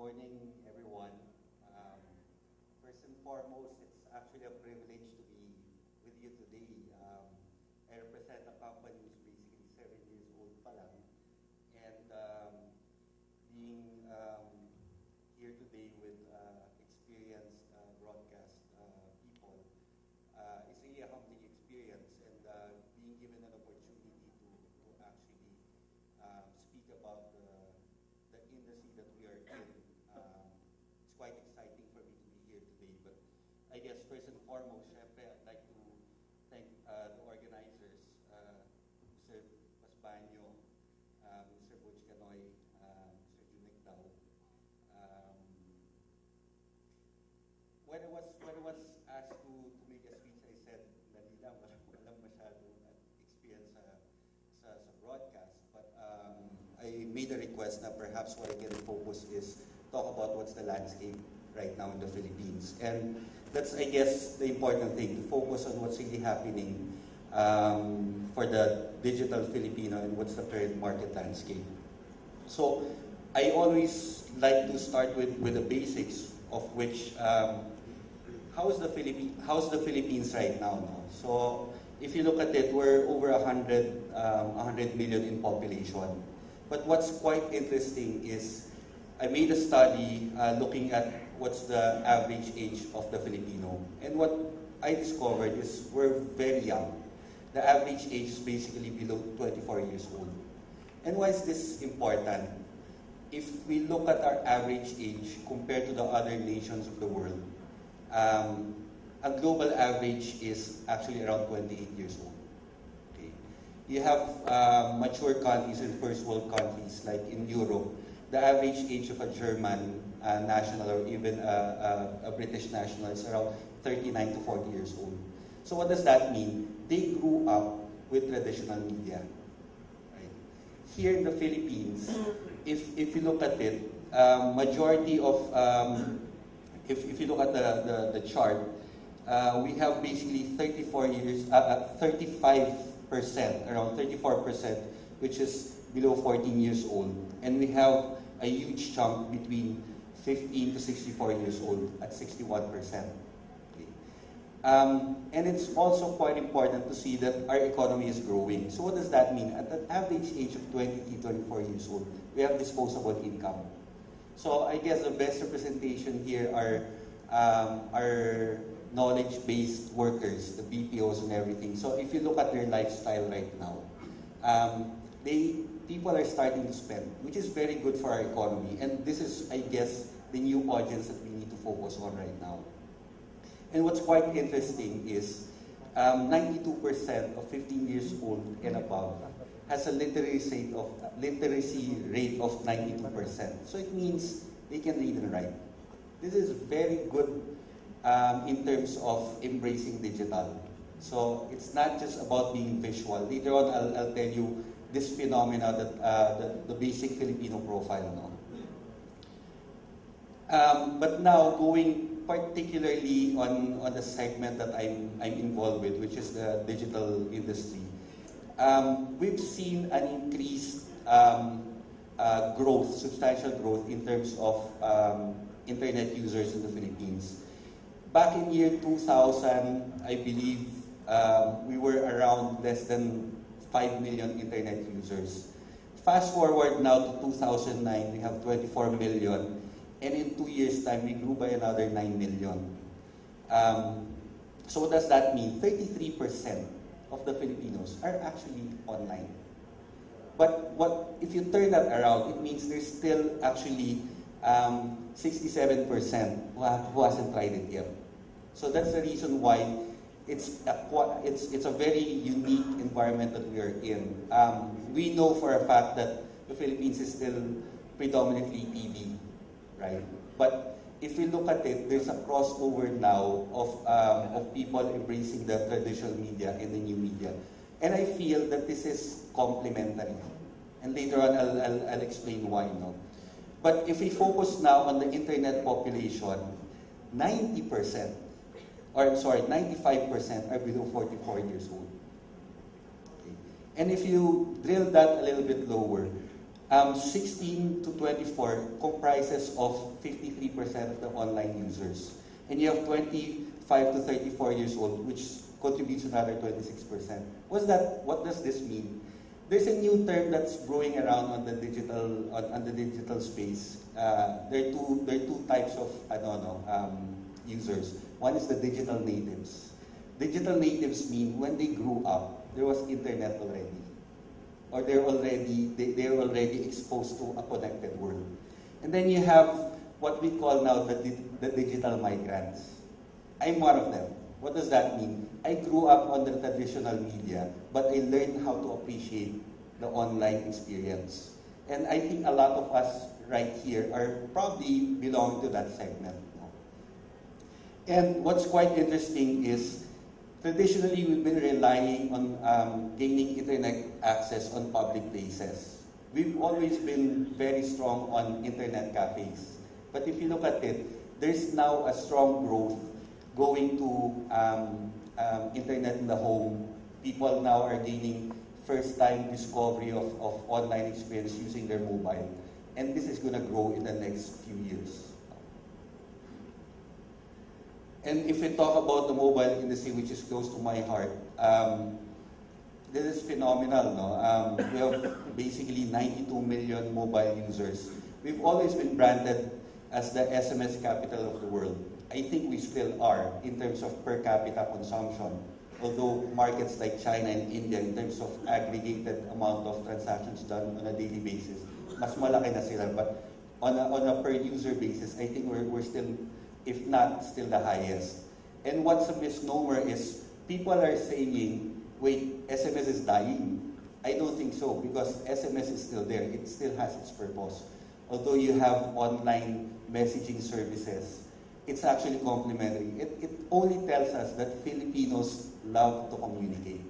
morning, everyone. Um, First and foremost, it's actually a privilege to be with you today. I represent a company who's basically 7 years old pa lang, and being here today with experienced broadcast people is really a humbling experience, and being given an opportunity to actually speak about the industry that we are in. It's quite exciting for me to be here today. But I guess first and foremost, syempre, I'd like to thank the organizers, Mr. Pasbanyo, Mr. Butch Canoy, Mr. Junik Dao. Um, when I was asked to make a speech, I said, dali lang, walang masyadong experience sa broadcast. But I made a request that perhaps what I can focus is talk about what's the landscape right now in the Philippines. And that's, I guess, the important thing, to focus on what's really happening for the digital Filipino and what's the current market landscape. So I always like to start with the basics of which, how's the Philippines right now? No? So if you look at it, we're over 100 million in population. But what's quite interesting is I made a study looking at what's the average age of the Filipino. And what I discovered is we're very young. The average age is basically below 24 years old. And why is this important? If we look at our average age compared to the other nations of the world, a global average is actually around 28 years old. Okay. You have mature countries and first world countries like in Europe. The average age of a German national or even a British national is around 39 to 40 years old. So what does that mean? They grew up with traditional media. Right? Here in the Philippines, if you look at it, majority of, if you look at the chart, we have basically 35%, around 34%, which is below 14 years old. And we have a huge chunk between 15 to 64 years old at 61%. Okay. And it's also quite important to see that our economy is growing. So what does that mean? At the average age of 23, 24 years old, we have disposable income. So I guess the best representation here are our knowledge-based workers, the BPOs and everything. So if you look at their lifestyle right now, people are starting to spend, which is very good for our economy. And this is, I guess, the new audience that we need to focus on right now. And what's quite interesting is 92% of 15 years old and above has a literacy rate of 92%. So it means they can read and write. This is very good in terms of embracing digital. So it's not just about being visual. Later on, I'll tell you this phenomena that the basic Filipino profile. No? But now going particularly on the segment that I'm involved with, which is the digital industry, we've seen an increased growth, substantial growth in terms of internet users in the Philippines. Back in year 2000, I believe we were around less than 5 million internet users. Fast forward now to 2009, we have 24 million. And in 2 years' time, we grew by another 9 million. So what does that mean? 33% of the Filipinos are actually online. But if you turn that around, it means there's still actually 67% who hasn't tried it yet. So that's the reason why it's a very unique environment that we are in. We know for a fact that the Philippines is still predominantly TV, right? But if we look at it, there's a crossover now of people embracing the traditional media and the new media. And I feel that this is complementary. And later on, I'll explain why. No? But if we focus now on the internet population, 95% are below 44 years old. Okay. And if you drill that a little bit lower, 16 to 24 comprises of 53% of the online users. And you have 25 to 34 years old, which contributes another 26%. What does this mean? There's a new term that's growing around on the digital space. There are two types of users. One is the digital natives. Digital natives mean when they grew up, there was internet already, or they're already exposed to a connected world. And then you have what we call now the digital migrants. I'm one of them. What does that mean? I grew up on the traditional media, but I learned how to appreciate the online experience. And I think a lot of us right here are probably belong to that segment. And what's quite interesting is, traditionally we've been relying on gaining internet access on public places. We've always been very strong on internet cafes. But if you look at it, there's now a strong growth going to internet in the home. People now are gaining first-time discovery of online experience using their mobile. And this is going to grow in the next few years. And if we talk about the mobile industry, which is close to my heart, this is phenomenal. No? We have basically 92 million mobile users. We've always been branded as the SMS capital of the world. I think we still are in terms of per capita consumption. Although markets like China and India, in terms of aggregated amount of transactions done on a daily basis, mas malaki na sila. But on a per user basis, I think we're still, if not still the highest. And what's a misnomer is people are saying, wait, SMS is dying. I don't think so, because SMS is still there. It still has its purpose. Although you have online messaging services, it's actually complementary. It only tells us that Filipinos love to communicate.